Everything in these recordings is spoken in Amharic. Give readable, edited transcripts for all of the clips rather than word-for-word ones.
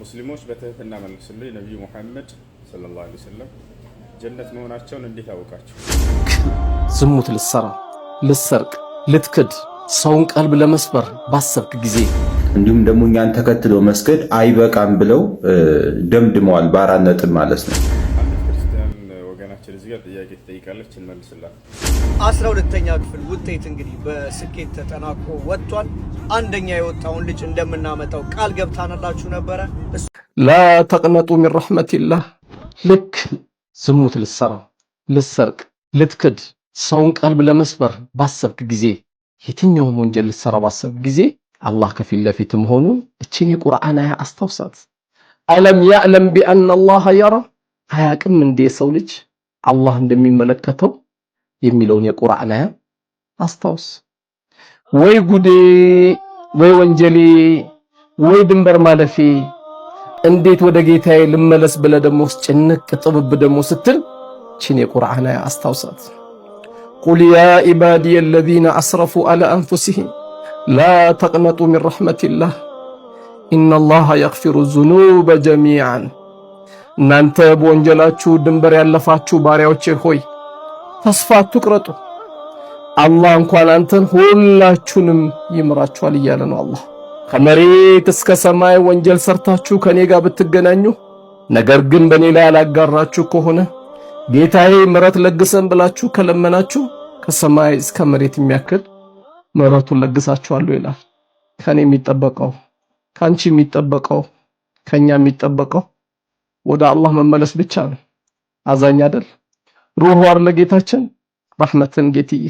ሙስሊሞች በትህትና መልሱልኝ። ነብዩ መሐመድ ሰለላሁ ዐለይሂ ወሰለም ጀነት መሆናቸውን እንዴት አወቃችሁ? ዝሙት ልትሰራ፣ ልትሰርቅ፣ ልትክድ፣ ሰውን ቀልብ ለመስበር ባሰብክ ጊዜ እንዲሁም ደግሞ እኛን ተከትሎ መስገድ አይበቃም ብለው ደምድመዋል። በአራት ነጥብ ማለት ነው። አንዲት ክርስቲያን ወገናችን እዚህ ጋር ጥያቄ ትጠይቃለች፣ እንመልስላት። 12ኛ ክፍል ውጤት እንግዲህ በስኬት ተጠናቆ ወጥቷል። አንደኛ የወጣውን ልጅ እንደምናመጣው ቃል ገብታናላችሁ ነበረ። ላ ተቅነጡ ሚን ረሕመቲላህ። ልክ ዝሙት ልትሰራ፣ ልትሰርቅ፣ ልትክድ፣ ሰውን ቀልብ ለመስበር ባሰብክ ጊዜ፣ የትኛውም ወንጀል ልትሰራ ባሰብክ ጊዜ አላህ ከፊት ለፊት መሆኑን እቺን የቁርአን አያ አስታውሳት። አለም ያዕለም ቢአነ አላህ የራ፣ አያቅም እንደ ሰው ልጅ አላህ እንደሚመለከተው የሚለውን የቁርአን አያ አስታውስ። ወይ ጉዴ፣ ወይ ወንጀሌ፣ ወይ ድንበር ማለፌ፣ እንዴት ወደ ጌታዬ ልመለስ ብለህ ደግሞ ጭንቅ ጥብብ ደግሞ ስትል እቺን የቁርአን አያ አስታውሳት። ቁል ያ ኢባዲየ አለዚነ አስረፉ ዐላ አንፉሲሂም ላ ተቅነጡ ሚን ረሕመቲላህ ኢነላሃ የግፊሩ ዙኑበ ጀሚዓን። እናንተ በወንጀላችሁ ድንበር ያለፋችሁ ባሪያዎቼ ሆይ ተስፋ አትቁረጡ፣ አላህ እንኳን አንተን ሁላችሁንም ይምራችኋል እያለ ነው አላህ። ከመሬት እስከ ሰማይ ወንጀል ሰርታችሁ ከኔ ጋር ብትገናኙ፣ ነገር ግን በኔ ላይ ያላጋራችሁ ከሆነ ጌታዬ ምሕረት ለግሰን ብላችሁ ከለመናችሁ ከሰማይ እስከ መሬት የሚያክል ምሕረቱን ለግሳችኋለሁ ይላል። ከኔ የሚጠበቀው ካንቺ የሚጠበቀው ከኛ የሚጠበቀው ወደ አላህ መመለስ ብቻ ነው። አዛኝ አይደል? ሩህ ዋር ለጌታችን ረሕመትን ጌትዬ።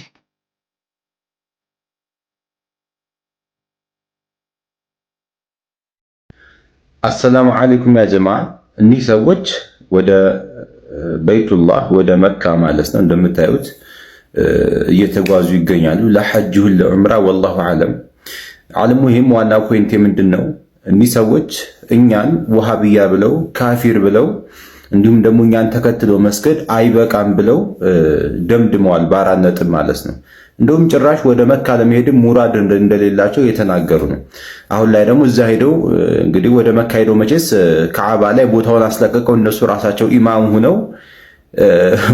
አሰላሙ አለይኩም ያ ጀማ። እኒህ ሰዎች ወደ በይቱላህ ወደ መካ ማለት ነው እንደምታዩት እየተጓዙ ይገኛሉ። ለሐጅ ይሁን ለዑምራ ወላሁ አለም። ዓለሙ ይህም ዋና ፖይንት ምንድን ነው? እኒህ ሰዎች እኛን ወሃብያ ብለው ካፊር ብለው እንዲሁም ደግሞ እኛን ተከትሎ መስገድ አይበቃም ብለው ደምድመዋል። በአራት ነጥብ ማለት ነው። እንደውም ጭራሽ ወደ መካ ለመሄድም ሙራድ እንደሌላቸው የተናገሩ ነው። አሁን ላይ ደግሞ እዛ ሄደው እንግዲህ ወደ መካ ሄደው መቼስ ከዓባ ላይ ቦታውን አስለቀቀው እነሱ ራሳቸው ኢማም ሆነው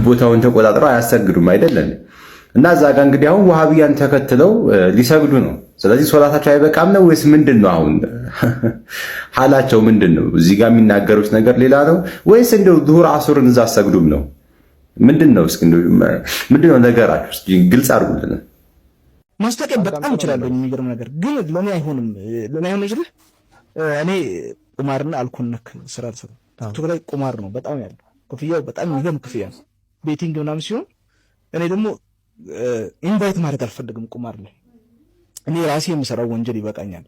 ቦታውን ተቆጣጥረው አያሰግዱም አይደለም። እና እዛ ጋር እንግዲህ አሁን ወሃቢያን ተከትለው ሊሰግዱ ነው። ስለዚህ ሶላታቸው አይበቃም ነው ወይስ ምንድን ነው? አሁን ሐላቸው ምንድን ነው? እዚህ ጋር የሚናገሩት ነገር ሌላ ነው ወይስ እንደው ዙሁር አሱርን እዛ አሰግዱም ነው? ምንድን ነው? እስኪ ምንድን ነው ነገራችሁ? እስኪ ግልጽ አድርጉልን። ማስታወቂያ በጣም እችላለሁ። የሚገርም ነገር ግን ለኔ አይሆንም። ለኔ አይሆንም ይችላል። እኔ ቁማርና አልኮል ነክ ስራ አልሰራም። ቲክቶክ ላይ ቁማር ነው በጣም ያለው። ክፍያው በጣም የሚገርም ክፍያ ነው። ቤቲንግ ምናምን ሲሆን እኔ ደግሞ ኢንቫይት ማድረግ አልፈልግም ቁማር ላይ። እኔ ራሴ የምሰራው ወንጀል ይበቃኛል።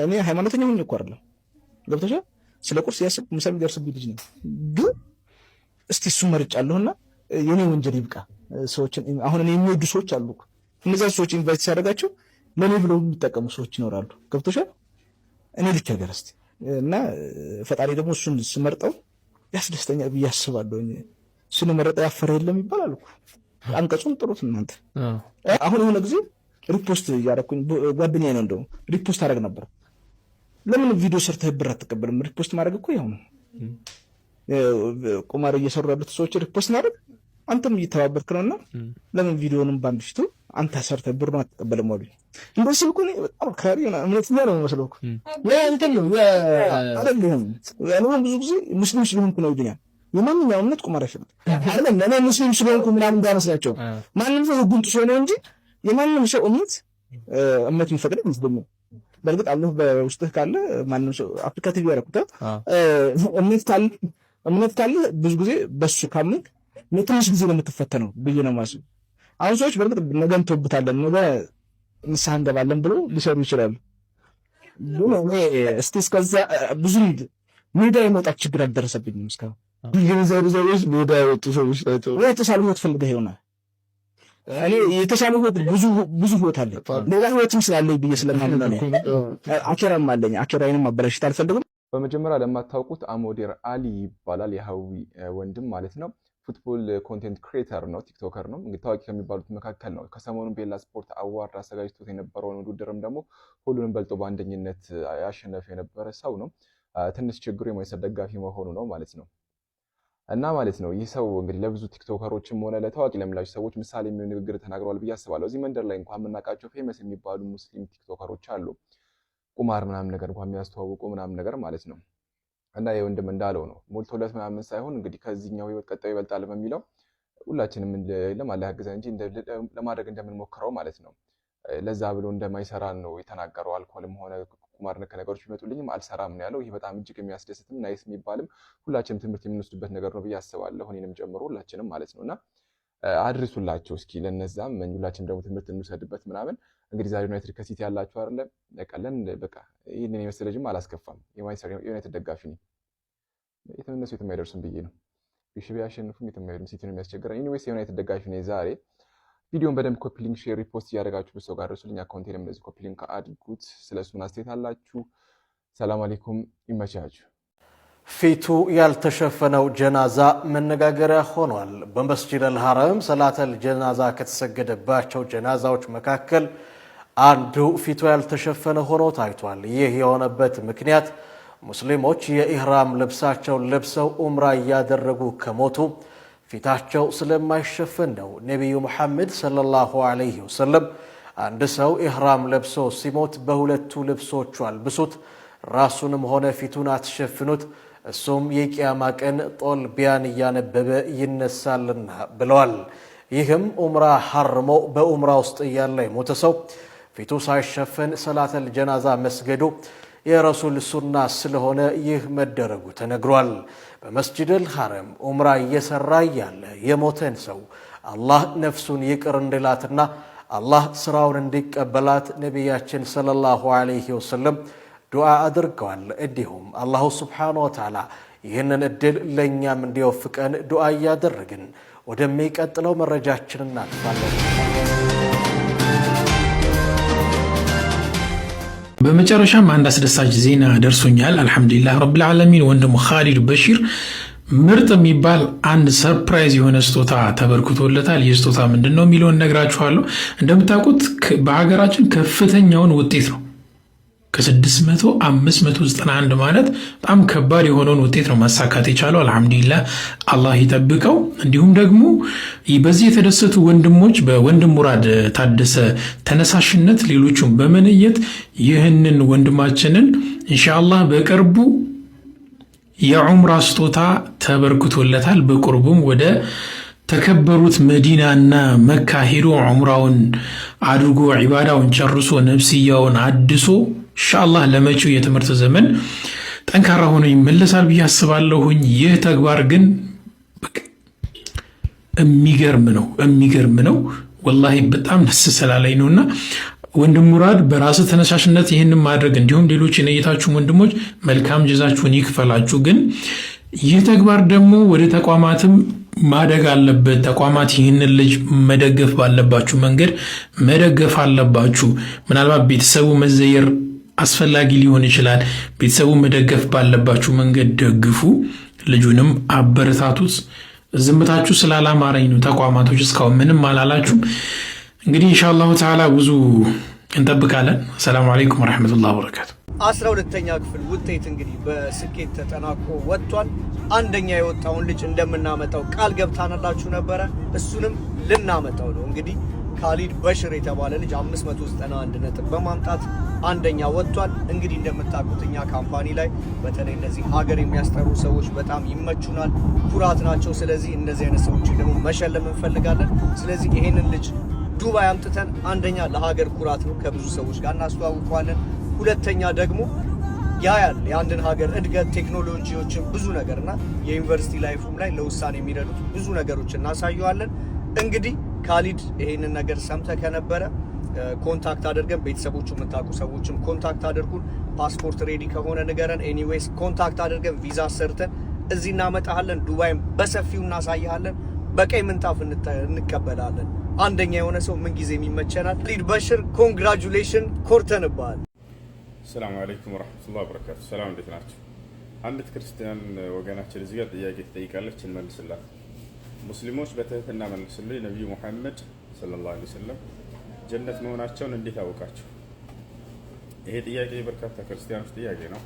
እኔ ሃይማኖተኛ ሆኜ እኮ አይደለም ገብቶሻል። ስለ ቁርስ ያስብ ምሳ የሚደርስብኝ ልጅ ነኝ። ግን እስቲ እሱ መርጫለሁና የኔ ወንጀል ይብቃ። ሰዎችን አሁን እኔ የሚወዱ ሰዎች አሉ። እነዛ ሰዎች ኢንቫይት ሲያደርጋቸው ለኔ ብለው የሚጠቀሙ ሰዎች ይኖራሉ። ገብቶሻል። እኔ ልክ ነገር እስቲ እና ፈጣሪ ደግሞ እሱን ስመርጠው ያስደስተኛል ብዬ አስባለሁ። እሱን መረጠ ያፈረ የለም ይባላል እኮ። አንቀጹን ጥሩት እናንተ። አሁን የሆነ ጊዜ ሪፖስት ያደረኩኝ ጓደኛዬ ነው እንደው ሪፖስት አደረግ ነበር። ለምን ቪዲዮ ሰርተህ ብር አትቀበልም? ሪፖስት ማድረግ እኮ ያው ነው። ቁማር እየሰሩ ያሉት ሰዎች ሪፖስት ማድረግ አንተም እየተባበርክ ነውና ለምን ቪዲዮንም ባንድ ፊቱ አንተ ሰርተህ ብሩን አትቀበልም? ወዲ እንደዚህ እኮ ነው። በጣም ካሪ ነው እምነተኛ ነው መስሎህ እኮ ያ እንትን ነው አይደለም። እኔ ብዙ ጊዜ ሙስሊም ስለሆንኩ ነው ይሉኛል። የማንኛውም እምነት ቁማር አይፈቅድም አይደለም። እኔ ሙስሊም ስለሆንኩ ምናምን እንዳይመስላቸው ማንም ሰው ህጉን ጥሶ ነው እንጂ የማንም ሰው እምነት የሚፈቅድ አይመስለኝም። በእርግጥ አላህ በውስጥህ ካለ ማንም ሰው አፍሪካ ቲቪ ያረኩት እምነት ካለ ብዙ ጊዜ በሱ ካመንክ ትንሽ ጊዜ ነው የምትፈተነው ብዬ ነው የማስበው። አሁን ሰዎች በእርግጥ ነገ እንተውብታለን ነገ ንስሐ እንገባለን ብሎ ሊሰሩ ይችላሉ። ግን እኔ እስቲ እስከዛ ብዙ ሜዳ የመውጣት ችግር አልደረሰብኝም እስካሁን። ዘርዘሮች ሜዳ የወጡ ሰዎች ናቸው። የተሻለ ህይወት ፈልገህ ይሆናል። እኔ የተሻለ ህይወት ብዙ ህይወት አለ። ሌላ ህይወትም ስላለኝ ብዬ ስለማምን ነው። አኬራም አለኝ። አኬራዬንም ማበላሸት አልፈልግም። በመጀመሪያ ለማታውቁት አሞዴር አሊ ይባላል። የሀዊ ወንድም ማለት ነው። ፉትቦል ኮንቴንት ክሬተር ነው፣ ቲክቶከር ነው። እንግዲህ ታዋቂ ከሚባሉት መካከል ነው። ከሰሞኑን ቤላ ስፖርት አዋርድ አዘጋጅቶት የነበረውን ውድድርም ደግሞ ሁሉንም በልጦ በአንደኝነት ያሸነፈ የነበረ ሰው ነው። ትንሽ ችግሩ የማይሰር ደጋፊ መሆኑ ነው ማለት ነው። እና ማለት ነው ይህ ሰው እንግዲህ ለብዙ ቲክቶከሮችም ሆነ ለታዋቂ ለምላቸው ሰዎች ምሳሌ የሚሆን ንግግር ተናግረዋል ብዬ አስባለሁ። እዚህ መንደር ላይ እንኳን የምናውቃቸው ፌመስ የሚባሉ ሙስሊም ቲክቶከሮች አሉ፣ ቁማር ምናምን ነገር እንኳን የሚያስተዋውቁ ምናምን ነገር ማለት ነው። እና የወንድም እንዳለው ነው ሞልቶለት ምናምን ሳይሆን እንግዲህ ከዚህኛው ህይወት ቀጣዩ ይበልጣል በሚለው ሁላችንም ለማላ ያግዘን እንጂ ለማድረግ እንደምንሞክረው ማለት ነው። ለዛ ብሎ እንደማይሰራ ነው የተናገረው። አልኮልም ሆነ ቁማር ነክ ነገሮች ቢመጡልኝም አልሰራም ነው ያለው። ይህ በጣም እጅግ የሚያስደስትም ናይስ የሚባልም ሁላችንም ትምህርት የምንወስድበት ነገር ነው ብዬ አስባለሁ፣ እኔንም ጨምሮ ሁላችንም ማለት ነውና አድርሱላቸው እስኪ ለነዛም ሁላችንም ደግሞ ትምህርት እንውሰድበት ምናምን። እንግዲህ ዛሬ ዩናይትድ ከሲቲ ያላችሁ አይደለ ነቀለን በቃ ይሄንን የመሰለ ጅም አላስከፋም። የዩናይትድ ደጋፊ ነኝ። የተመነሱ የማይደርሱም ብዬ ነው ቢሽቢ ያሸንፉም የተማየው ሲቲ ነው የሚያስቸግረው። ኤኒዌይስ የዩናይትድ ደጋፊ ነኝ ዛሬ። ቪዲዮን በደንብ ኮፒ ሊንክ፣ ሼር፣ ሪፖስት እያደረጋችሁ በሰው ጋር ደርሱልኝ። አካውንቴንም እንደዚህ ኮፒ ሊንክ አድርጉት። ስለሱ ምን አስተያየት አላችሁ? ሰላም አለይኩም፣ ይመቻችሁ። ፊቱ ያልተሸፈነው ጀናዛ መነጋገሪያ ሆኗል። በመስጂድ አልሐረም ሰላተል ጀናዛ ከተሰገደባቸው ጀናዛዎች መካከል አንዱ ፊቱ ያልተሸፈነ ሆኖ ታይቷል። ይህ የሆነበት ምክንያት ሙስሊሞች የኢህራም ልብሳቸውን ለብሰው ኡምራ እያደረጉ ከሞቱ ፊታቸው ስለማይሸፈን ነው። ነቢዩ ሙሐመድ ሰለላሁ ዐለይሂ ወሰለም አንድ ሰው ኢህራም ለብሶ ሲሞት በሁለቱ ልብሶቹ አልብሱት፣ ራሱንም ሆነ ፊቱን አትሸፍኑት፣ እሱም የቂያማ ቀን ጦል ቢያን እያነበበ ይነሳልና ብለዋል። ይህም ኡምራ ሐርሞ በኡምራ ውስጥ እያለ የሞተ ሰው ፊቱ ሳይሸፈን ሰላተል ጀናዛ መስገዱ የረሱል ሱና ስለሆነ ይህ መደረጉ ተነግሯል። በመስጂድል ሐረም ኡምራ እየሰራ ያለ የሞተን ሰው አላህ ነፍሱን ይቅር እንዲላትና አላህ ስራውን እንዲቀበላት ነቢያችን ሰለላሁ ዐለይሂ ወሰለም ዱዓ አድርገዋል። እንዲሁም አላሁ ሱብሓነሁ ወተዓላ ይህንን እድል ለእኛም እንዲወፍቀን ዱዓ እያደረግን ወደሚቀጥለው መረጃችን እናልፋለን። በመጨረሻም አንድ አስደሳች ዜና ደርሶኛል። አልሐምዱሊላህ ረብል ዓለሚን። ወንድሙ ኻሊድ በሺር ምርጥ የሚባል አንድ ሰርፕራይዝ የሆነ ስጦታ ተበርክቶለታል። ይህ ስጦታ ምንድን ነው የሚለውን ነግራችኋለሁ። እንደምታውቁት በሀገራችን ከፍተኛውን ውጤት ነው ከ600 591 ማለት በጣም ከባድ የሆነውን ውጤት ነው ማሳካት የቻለው። አልሐምዱሊላህ አላህ ይጠብቀው። እንዲሁም ደግሞ በዚህ የተደሰቱ ወንድሞች በወንድም ሙራድ ታደሰ ተነሳሽነት ሌሎቹም በመነየት ይህንን ወንድማችንን ኢንሻአላህ በቅርቡ የዑምራ ስጦታ ተበርክቶለታል። በቅርቡም ወደ ተከበሩት መዲናና መካ ሄዶ ዑምራውን አድርጎ ዒባዳውን ጨርሶ ነፍስያውን አድሶ ኢንሻአላህ ለመጪው የትምህርት ዘመን ጠንካራ ሆኖ ይመለሳል ብዬ አስባለሁኝ። ይህ ተግባር ግን የሚገርም ነው ወላሂ በጣም ደስ ስላለኝ ነውና ወንድም ሙራድ በራስ ተነሳሽነት ይህንን ማድረግ እንዲሁም ሌሎች የነየታችሁ ወንድሞች መልካም ጀዛችሁን ይክፈላችሁ። ግን ይህ ተግባር ደግሞ ወደ ተቋማትም ማደግ አለበት። ተቋማት ይህንን ልጅ መደገፍ ባለባችሁ መንገድ መደገፍ አለባችሁ። ምናልባት ቤተሰቡ መዘየር አስፈላጊ ሊሆን ይችላል። ቤተሰቡ መደገፍ ባለባችሁ መንገድ ደግፉ፣ ልጁንም አበረታቱት። ዝምታችሁ ስላላማረኝ ነው ተቋማቶች እስካሁን ምንም አላላችሁም። እንግዲህ ኢንሻአላሁ ተዓላ ብዙ እንጠብቃለን። ሰላም አለይኩም ወራህመቱላሂ ወበረካቱ። 12ኛ ክፍል ውጤት እንግዲህ በስኬት ተጠናቆ ወጥቷል። አንደኛ የወጣውን ልጅ እንደምናመጣው ቃል ገብታናላችሁ ነበረ። እሱንም ልናመጣው ነው። እንግዲህ ካሊድ በሽር የተባለ ልጅ 591 ነጥብ በማምጣት አንደኛ ወጥቷል። እንግዲህ እንደምታውቁት እኛ ካምፓኒ ላይ በተለይ እነዚህ ሀገር የሚያስጠሩ ሰዎች በጣም ይመቹናል፣ ኩራት ናቸው። ስለዚህ እነዚህ አይነት ሰዎችን ደግሞ መሸለም እንፈልጋለን። ስለዚህ ይሄንን ልጅ ዱባይ አምጥተን አንደኛ ለሀገር ኩራት ነው፣ ከብዙ ሰዎች ጋር እናስተዋውቀዋለን። ሁለተኛ ደግሞ ያያል የአንድን ሀገር እድገት ቴክኖሎጂዎችን ብዙ ነገርና የዩኒቨርሲቲ ላይፉም ላይ ለውሳኔ የሚረዱት ብዙ ነገሮች እናሳየዋለን። እንግዲህ ካሊድ ይሄንን ነገር ሰምተ ከነበረ ኮንታክት አድርገን ቤተሰቦቹ የምታውቁ ሰዎችም ኮንታክት አድርጉን። ፓስፖርት ሬዲ ከሆነ ንገረን። ኤኒዌይስ ኮንታክት አድርገን ቪዛ ሰርተን እዚህ እናመጣሃለን። ዱባይም በሰፊው እናሳያለን። በቀይ ምንጣፍ እንቀበላለን። አንደኛ የሆነ ሰው ምን ጊዜ የሚመቸናል። ካሊድ በሽር ኮንግራጁሌሽን፣ ኮርተንባል። ሰላም አለይኩም ወራህመቱላሂ ወበረካቱ። ሰላም እንዴት ናችሁ? አንዲት ክርስቲያን ወገናችን እዚህ ጋር ጥያቄ ትጠይቃለች፣ እንመልስላት። ሙስሊሞች በትህትና መልሱልኝ፣ ነብዩ ሙሐመድ ሰለላሁ ዐለይሂ ወሰለም ጀነት መሆናቸውን እንዴት አወቃችሁ? ይሄ ጥያቄ በርካታ ክርስቲያኖች ጥያቄ ነው።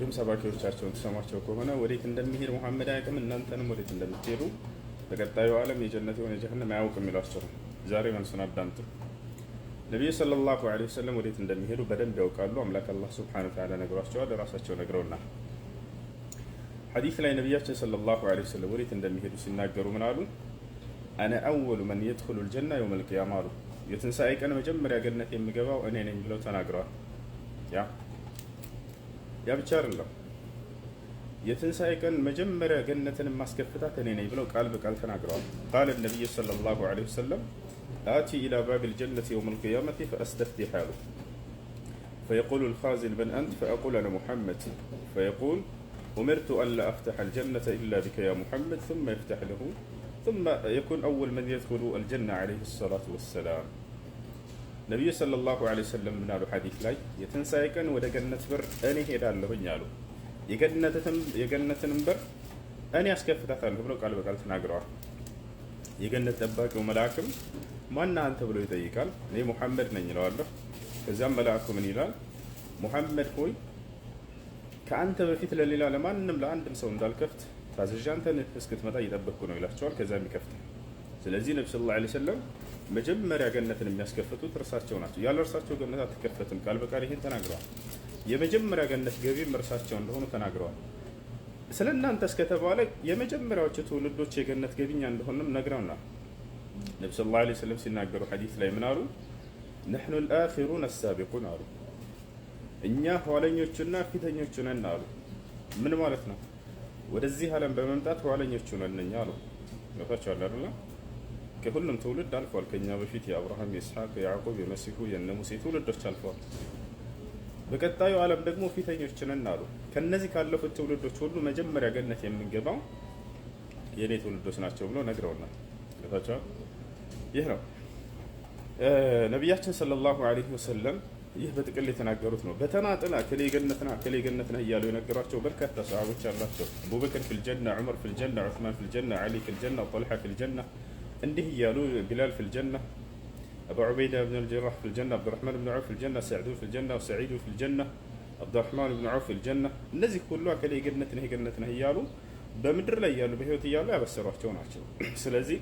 እንዲሁም ሰባኪዎቻቸውን ተሰማቸው ከሆነ ወዴት እንደሚሄድ ሙሐመድ አያውቅም፣ እናንተንም ወዴት እንደምትሄዱ በቀጣዩ ዓለም የጀነት የሆነ ጀሃነም አያውቅም ይሏቸው። ዛሬ መልሱን አዳምጡ። ነቢዩ ሰለላሁ ዐለይሂ ወሰለም ወዴት እንደሚሄዱ በደንብ ያውቃሉ። አምላክ አላህ ሱብሓነሁ ወተዓላ ነግሯቸዋል፣ ራሳቸው ነግረውናል። ሐዲስ ላይ ነቢያችን ሰለላሁ ዐለይሂ ወሰለም ወዴት እንደሚሄዱ ሲናገሩ ምን አሉ? አነ አወሉ መን የድኹሉል ጀና የውመል ቂያማ አሉ። የትንሣኤ ቀን መጀመሪያ ገነት የሚገባው እኔ ነኝ ብለው ተናግረዋል። ያ ብቻ አይደለም፣ የትንሣኤ ቀን መጀመሪያ ገነትን ማስከፍታት እኔ ነኝ ብለው ቃል በቃል ተናግረዋል። ቃለ ነቢዩ ሰለላሁ ዐለይሂ ወሰለም አቲ ኢላ ባቢል ጀነቲ የውመል ቂያመቲ ፈአስተፍቲሕ አሉ። ፈየቁሉ ልኻዚን መን አንት ፈአቁል አነ ሙሐመድ ፈየቁል أمرت أن لا أفتح الجنة إلا بك يا محمد ثم يفتح له ثم يكون أول من يدخل الجنة عليه الصلاة والسلام. نبي صلى الله عليه وسلم من الحديث لا يتنسايكن ودا جنة بر أني هيدا له ينالو يجنة بر أني أسكفتها له بلو قال بقال تناقروا يجنة أباك وملاكم ما أن أنت بلو يتيقال ني محمد نيلو الله كزام ملاكم من يلال محمد خوي ከአንተ በፊት ለሌላ ለማንም ለአንድም ሰው እንዳልከፍት ታዝዣ አንተን እስክትመጣ እየጠበቅኩ ነው ይላቸዋል። ከዛም ይከፍታል። ስለዚህ ነብዩ ሰለላሁ ዐለይሂ ወሰለም መጀመሪያ ገነትን የሚያስከፍቱት እርሳቸው ናቸው። ያለ እርሳቸው ገነት አትከፈትም። ቃል በቃል ይሄን ተናግረዋል። የመጀመሪያ ገነት ገቢም እርሳቸው እንደሆኑ ተናግረዋል። ስለናንተ እስከተባለ የመጀመሪያዎቹ ትውልዶች የገነት ገቢኛ እንደሆነም ነግረውናል። ነብዩ ሰለላሁ ዐለይሂ ወሰለም ሲናገሩ ሐዲስ ላይ ምን አሉ? نحن الآخرون السابقون አሉ። እኛ ኋለኞቹና ፊተኞቹ ነን አሉ። ምን ማለት ነው? ወደዚህ ዓለም በመምጣት ኋለኞቹ ነን እኛ አሉ። ገባችኋል አይደል? ከሁሉም ትውልድ አልፏል። ከኛ በፊት የአብርሃም፣ የኢስሐቅ፣ የያዕቆብ፣ የመሲሁ፣ የነ ሙሴ ትውልዶች አልፏል። በቀጣዩ ዓለም ደግሞ ፊተኞቹ ነን አሉ። ከነዚህ ካለፉት ትውልዶች ሁሉ መጀመሪያ ገነት የምንገባው የኔ ትውልዶች ናቸው ብለው ነግረውናል። ገባችኋል? ይህ ነው ነቢያችን ሰለላሁ ዐለይሂ ወሰለም ይህ በጥቅል የተናገሩት ነው። በተናጠል አከሌ ገነት ነህ እያሉ የነገሯቸው በርካታ ሰሃቦች አላቸው። አቡበክር ፊል ጀና፣ ዑመር ፊል ጀና፣ ዑስማን ፊል ጀና፣ ዓሊ ፊል ጀና፣ ጠልሓ ፊል ጀና እንዲህ እያሉ ቢላል ፊል ጀና፣ አቡ ዑበይዳ ብን አልጀራህ ፊል ጀና፣ አብዱራህማን ብን ዐውፍ ፊል ጀና፣ ሰዕዱ ፊል ጀና፣ ወሰዒዱ ፊል ጀና፣ አብዱራህማን ብን ዐውፍ ፊል ጀና። እነዚህ ሁሉ አከሌ ገነት ነህ እያሉ በምድር ላይ እያሉ በህይወት እያሉ ያበሰሯቸው ናቸው። ስለዚህ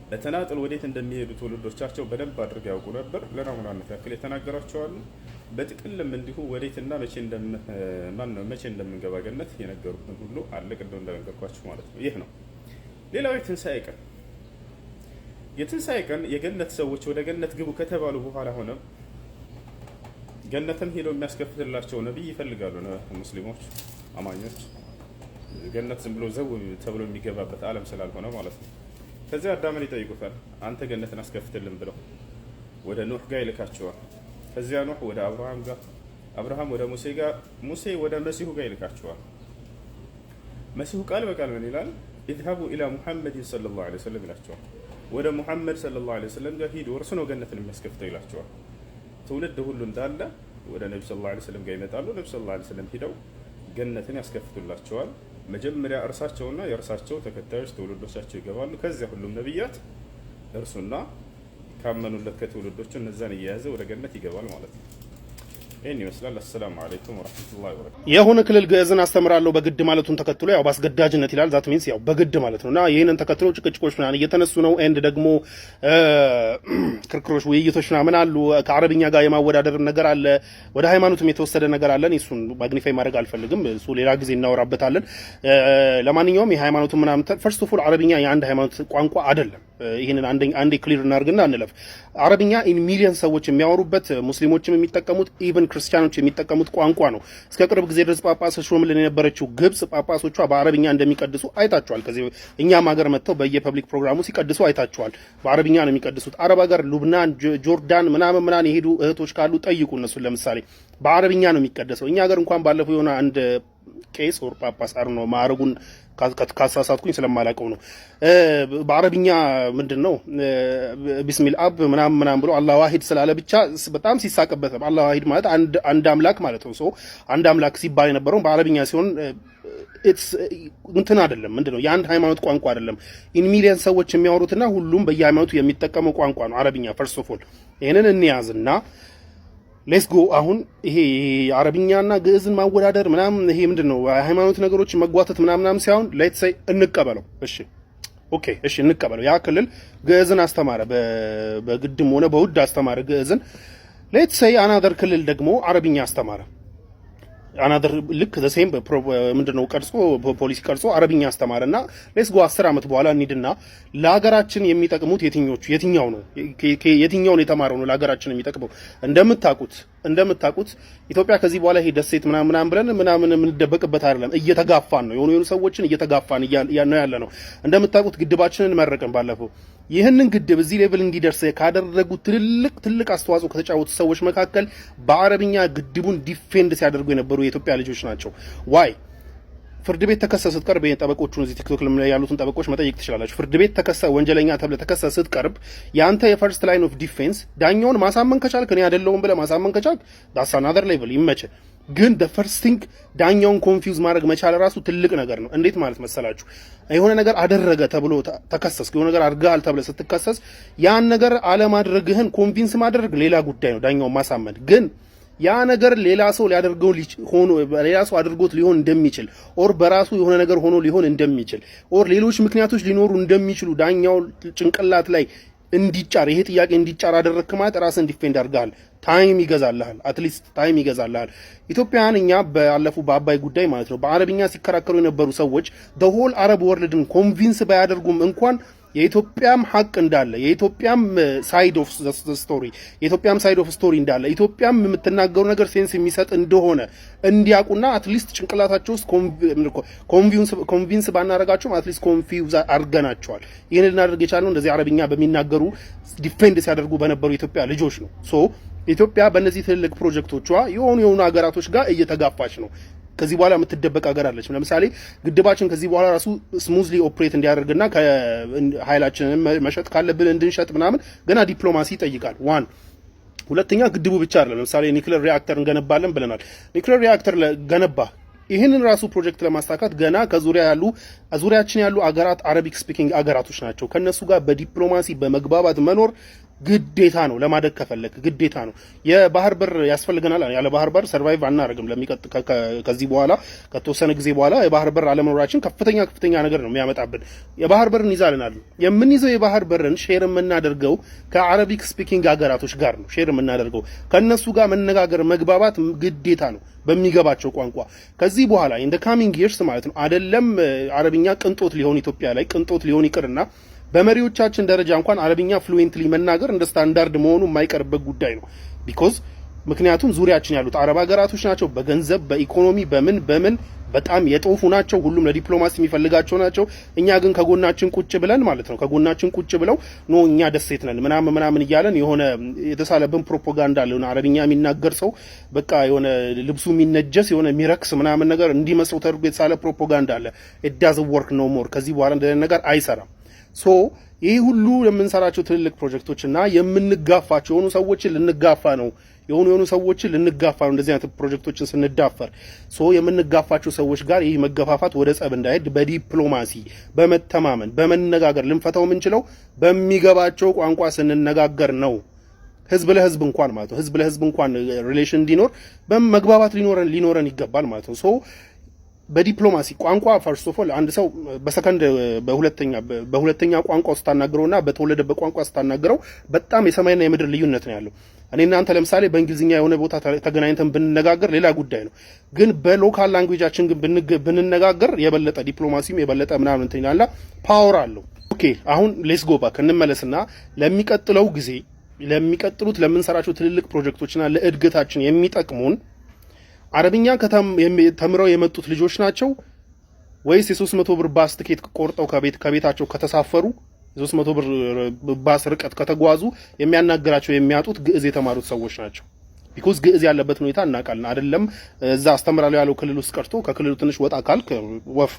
በተናጠል ወዴት እንደሚሄዱ ትውልዶቻቸው በደንብ አድርገው ያውቁ ነበር። ለናሙናነት ያክል የተናገሯቸው አሉ። በጥቅልም እንዲሁ ወዴትና መቼ እንደምንገባ ገነት የነገሩን ሁሉ አለ። ቅድም እንደነገርኳችሁ ማለት ነው። ይህ ነው። ሌላው የትንሣኤ ቀን የገነት ሰዎች ወደ ገነት ግቡ ከተባሉ በኋላ ሆነ ገነትን ሄደው የሚያስከፍትላቸው ነብይ ይፈልጋሉ። ሙስሊሞች አማኞች ገነት ዝም ብሎ ዘው ተብሎ የሚገባበት ዓለም ስላልሆነ ማለት ነው። ከዚያ አዳምን ይጠይቁታል። አንተ ገነትን አስከፍትልን ብለው ወደ ኑህ ጋር ይልካቸዋል። ከዚያ ኑህ ወደ አብርሃም ጋር፣ አብርሃም ወደ ሙሴ ጋር፣ ሙሴ ወደ መሲሁ ጋር ይልካቸዋል። መሲሁ ቃል በቃል ምን ይላል? ኢዝሀቡ ኢላ ሙሐመድ ሰለላሁ ዐለይሂ ወሰለም ይላቸዋል። ወደ ሙሐመድ ሰለላሁ ዐለይሂ ወሰለም ጋር ሂዱ፣ እርሱ ነው ገነትን የሚያስከፍተው ይላቸዋል። ትውልድ ሁሉ እንዳለ ወደ ነብዩ ሰለላሁ ዐለይሂ ወሰለም ጋር ይመጣሉ። ነብዩ ሰለላሁ ዐለይሂ ወሰለም ሂደው ገነትን ያስከፍቱላቸዋል። መጀመሪያ እርሳቸውና የእርሳቸው ተከታዮች ትውልዶቻቸው ይገባሉ። ከዚያ ሁሉም ነብያት እርሱና ካመኑለት ከትውልዶቹ እነዛን እየያዘ ወደ ገነት ይገባል ማለት ነው። ይህን ይመስላል። አሰላሙ አለይኩም ወረሕመቱላሂ ወበረካቱህ። የሆነ ክልል ግዕዝን አስተምራለሁ በግድ ማለቱን ተከትሎ ያው በአስገዳጅነት ይላል። ዛት ሚንስ ያው በግድ ማለት ነውና ይህንን ተከትሎ ጭቅጭቆች ምናምን እየተነሱ ነው። ኤንድ ደግሞ ክርክሮች፣ ውይይቶች ምናምን አሉ። ከአረብኛ ጋር የማወዳደር ነገር አለ። ወደ ሃይማኖትም የተወሰደ ነገር አለ። እሱን ማግኒፋይ ማድረግ አልፈልግም። እሱ ሌላ ጊዜ እናወራበታለን። ለማንኛውም የሃይማኖቱ ምናምን ፈርስት ኦፍ ኦል አረብኛ የአንድ ሃይማኖት ቋንቋ አይደለም። ይህንን አንዴ ክሊር እናርግና እንለፍ። አረብኛ ኢን ሚሊዮን ሰዎች የሚያወሩበት ሙስሊሞችም የሚጠቀሙት ኢቭን ክርስቲያኖች የሚጠቀሙት ቋንቋ ነው። እስከ ቅርብ ጊዜ ድረስ ጳጳሶች ሾምልን የነበረችው ግብጽ ጳጳሶቿ በአረብኛ እንደሚቀድሱ አይታቸዋል። ከዚህ እኛም ሀገር መጥተው በየፐብሊክ ፕሮግራሙ ሲቀድሱ አይታቸዋል። በአረብኛ ነው የሚቀድሱት። አረብ ሀገር ሉብናን፣ ጆርዳን ምናምን የሄዱ እህቶች ካሉ ጠይቁ እነሱን። ለምሳሌ በአረብኛ ነው የሚቀደሰው። እኛ ሀገር እንኳን ባለፈው የሆነ አንድ ቄስ ወር ጳጳስ ነው ማዕረጉን ካሳሳትኩኝ ስለማላውቀው ነው። በአረብኛ ምንድነው ቢስሚል አብ ምናምን ብሎ አላህ ዋሂድ ስላለ ብቻ በጣም ሲሳቀበት ነው። አላህ ዋሂድ ማለት አንድ አምላክ ማለት ነው። ሶ አንድ አምላክ ሲባል የነበረው በአረብኛ ሲሆን እንትን አይደለም፣ ምንድነው የአንድ ሃይማኖት ቋንቋ አይደለም። ኢን ሚሊየን ሰዎች የሚያወሩትና ሁሉም በየሃይማኖቱ የሚጠቀመው ቋንቋ ነው አረብኛ። ፈርስት ኦፍ ኦል ይሄንን እንያዝና ሌትስ ጎ አሁን ይሄ አረብኛና ግዕዝን ማወዳደር ምናምን ይሄ ምንድነው ሃይማኖት ነገሮች መጓተት ምናምን ሳይሆን ሌትስ ሴይ እንቀበለው። እሺ ኦኬ እሺ እንቀበለው። ያ ክልል ግዕዝን አስተማረ፣ በግድም ሆነ በውድ አስተማረ ግዕዝን። ሌትስ ሴይ አናደር ክልል ደግሞ አረብኛ አስተማረ። አናደር ልክ ዘ ሴም ምንድነው ቀርጾ ፖሊሲ ቀርጾ አረብኛ አስተማረና ሌትስ ጎ 10 ዓመት በኋላ እንሂድና ለሀገራችን የሚጠቅሙት የትኛው ነው የትኛውን የተማረው ነው ለሀገራችን የሚጠቅመው? እንደምታውቁት ኢትዮጵያ ከዚህ በኋላ ይሄ ደሴት ምናምን ብለን የምንደበቅበት አይደለም። እየተጋፋን ነው፣ የሆኑ ሰዎችን እየተጋፋን ነው ያለ ነው። እንደምታውቁት ግድባችንን መረቅን ባለፈው። ይህንን ግድብ እዚህ ሌቭል እንዲደርስ ካደረጉ ትልቅ አስተዋጽኦ ከተጫወቱ ሰዎች መካከል በአረብኛ ግድቡን ዲፌንድ ሲያደርጉ የነበሩ የኢትዮጵያ ልጆች ናቸው። ዋይ ፍርድ ቤት ተከሰ ስትቀርብ ጠበቆቹን እዚህ ቲክቶክ ላይ ያሉትን ጠበቆች መጠየቅ ትችላላችሁ። ፍርድ ቤት ተከሰ ወንጀለኛ ተብለ ተከሰ ስትቀርብ ያንተ የፈርስት ላይን ኦፍ ዲፌንስ ዳኛውን ማሳመን ከቻልክ እኔ አይደለሁም ብለ ማሳመን ከቻልክ ዳስ አናዘር ሌቭል ይመቸ። ግን the first thing ዳኛውን ኮንፊውዝ ማድረግ መቻል ራሱ ትልቅ ነገር ነው። እንዴት ማለት መሰላችሁ? የሆነ ነገር አደረገ ተብሎ ተከሰስ፣ የሆነ ነገር አድርጋል ተብለ ስትከሰስ ያን ነገር አለማድረግህን ኮንቪንስ ማድረግ ሌላ ጉዳይ ነው፣ ዳኛውን ማሳመን ግን ያ ነገር ሌላ ሰው ሊያደርገው ሆኖ ሌላ ሰው አድርጎት ሊሆን እንደሚችል ኦር በራሱ የሆነ ነገር ሆኖ ሊሆን እንደሚችል ኦር ሌሎች ምክንያቶች ሊኖሩ እንደሚችሉ ዳኛው ጭንቅላት ላይ እንዲጫር ይሄ ጥያቄ እንዲጫር አደረክ ማለት ራስን ዲፌንድ አድርጋል። ታይም ይገዛልሃል፣ አትሊስት ታይም ይገዛልሃል። ኢትዮጵያን እኛ ባለፉ በአባይ ጉዳይ ማለት ነው በአረብኛ ሲከራከሩ የነበሩ ሰዎች the whole አረብ ወርልድን ኮንቪንስ ባያደርጉም እንኳን የኢትዮጵያም ሐቅ እንዳለ የኢትዮጵያም ሳይድ ኦፍ ስቶሪ እንዳለ ኢትዮጵያም የምትናገሩ ነገር ሴንስ የሚሰጥ እንደሆነ እንዲያውቁና አትሊስት ጭንቅላታቸው ውስጥ ኮንቪንስ ባናረጋቸውም አትሊስት ኮንፊውዝ አድርገናቸዋል። ይህን ልናደርግ የቻልነው እንደዚህ አረብኛ በሚናገሩ ዲፌንድ ሲያደርጉ በነበሩ የኢትዮጵያ ልጆች ነው። ሶ ኢትዮጵያ በእነዚህ ትልልቅ ፕሮጀክቶቿ የሆኑ ሀገራቶች ጋር እየተጋፋች ነው። ከዚህ በኋላ የምትደበቅ ሀገር አለች። ለምሳሌ ግድባችን ከዚህ በኋላ ራሱ ስሙዝሊ ኦፕሬት እንዲያደርግና ከኃይላችንን መሸጥ ካለብን እንድንሸጥ ምናምን ገና ዲፕሎማሲ ይጠይቃል። ዋን ሁለተኛ ግድቡ ብቻ አይደለም። ለምሳሌ ኒውክሌር ሪአክተር እንገነባለን ብለናል። ኒውክሌር ሪአክተር ገነባ ይህንን ራሱ ፕሮጀክት ለማሳካት ገና ዙሪያችን ያሉ አገራት አረቢክ ስፒኪንግ አገራቶች ናቸው። ከነሱ ጋር በዲፕሎማሲ በመግባባት መኖር ግዴታ ነው። ለማደግ ከፈለክ ግዴታ ነው። የባህር በር ያስፈልገናል። ያለ ባህር በር ሰርቫይቭ አናደርግም። ከዚህ በኋላ ከተወሰነ ጊዜ በኋላ የባህር በር አለመኖራችን ከፍተኛ ነገር ነው የሚያመጣብን። የባህር በርን ይዛልናል። የምንይዘው የባህር በርን ሼር የምናደርገው ከአረቢክ ስፒኪንግ አገራቶች ጋር ነው። ሼር የምናደርገው ከነሱ ጋር መነጋገር መግባባት ግዴታ ነው በሚገባቸው ቋንቋ። ከዚህ በኋላ እንደ ካሚንግ ይርስ ማለት ነው አይደለም አረብኛ ቅንጦት ሊሆን ኢትዮጵያ ላይ ቅንጦት ሊሆን ይቅርና በመሪዎቻችን ደረጃ እንኳን አረብኛ ፍሉዌንትሊ መናገር እንደ ስታንዳርድ መሆኑ የማይቀርበት ጉዳይ ነው። ምክንያቱም ዙሪያችን ያሉት አረብ ሀገራቶች ናቸው። በገንዘብ በኢኮኖሚ በምን በጣም የጦፉ ናቸው። ሁሉም ለዲፕሎማሲ የሚፈልጋቸው ናቸው። እኛ ግን ከጎናችን ቁጭ ብለን ማለት ነው ከጎናችን ቁጭ ብለው ኖ እኛ ደሴት ነን ምናምን እያለን የሆነ የተሳለብን ፕሮፓጋንዳ አለ። አረብኛ የሚናገር ሰው በቃ የሆነ ልብሱ የሚነጀስ የሆነ ሚረክስ ምናምን ነገር እንዲመስለው ተደርጎ የተሳለ ፕሮፓጋንዳ አለ። it doesn't work no more። ከዚህ በኋላ እንደዚህ ነገር አይሰራም። ሶ ይሄ ሁሉ የምንሰራቸው ትልልቅ ፕሮጀክቶችና የምንጋፋቸው የሆኑ ሰዎችን ልንጋፋ ነው የሆኑ ሰዎችን ልንጋፋ ነው። እንደዚህ አይነት ፕሮጀክቶችን ስንዳፈር ሶ የምንጋፋቸው ሰዎች ጋር ይሄ መገፋፋት ወደ ጸብ እንዳይሄድ በዲፕሎማሲ በመተማመን በመነጋገር ልንፈታው የምንችለው በሚገባቸው ቋንቋ ስንነጋገር ነው። ህዝብ ለህዝብ እንኳን ማለት ነው ህዝብ ለህዝብ እንኳን ሪሌሽን እንዲኖር በመግባባት ሊኖረን ይገባል ማለት ነው። ሶ በዲፕሎማሲ ቋንቋ ፈርስት ኦፍ ኦል አንድ ሰው በሰከንድ በሁለተኛ ቋንቋ ስታናግረውና በተወለደበት ቋንቋ ስታናግረው በጣም የሰማይና የምድር ልዩነት ነው ያለው። እኔ እናንተ ለምሳሌ በእንግሊዝኛ የሆነ ቦታ ተገናኝተን ብንነጋገር ሌላ ጉዳይ ነው። ግን በሎካል ላንጉዌጃችን ግን ብንነጋገር የበለጠ ዲፕሎማሲም የበለጠ ምናምን እንትን ይላልና ፓወር አለው። ኦኬ አሁን ሌትስ ጎ ባክ እንመለስና ለሚቀጥለው ጊዜ ለሚቀጥሉት ለምንሰራቸው ትልልቅ ፕሮጀክቶችና ለእድገታችን የሚጠቅሙን አረብኛ ተምረው የመጡት ልጆች ናቸው ወይስ የ300 ብር ባስ ትኬት ቆርጠው ከቤታቸው ከተሳፈሩ የ300 ብር ባስ ርቀት ከተጓዙ የሚያናገራቸው የሚያጡት ግዕዝ የተማሩት ሰዎች ናቸው? ቢኮዝ ግዕዝ ያለበት ሁኔታ እናውቃለን አይደለም። እዛ አስተምራለሁ ያለው ክልል ውስጥ ቀርቶ ከክልሉ ትንሽ ወጣ ካልክ ወፍ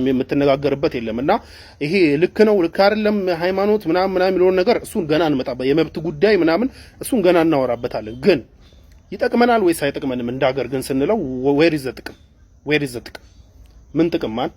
የምትነጋገርበት የለምና ይሄ ልክ ነው ልክ አይደለም ሃይማኖት ምናምን የሚለውን ነገር እሱን ገና እንመጣበት። የመብት ጉዳይ ምናምን እሱን ገና እናወራበታለን። ግን ይጠቅመናል ወይስ አይጠቅመንም እንዳገር ግን ስንለው ዌር ኢዝ ዘ ጥቅም ምን ጥቅም ማን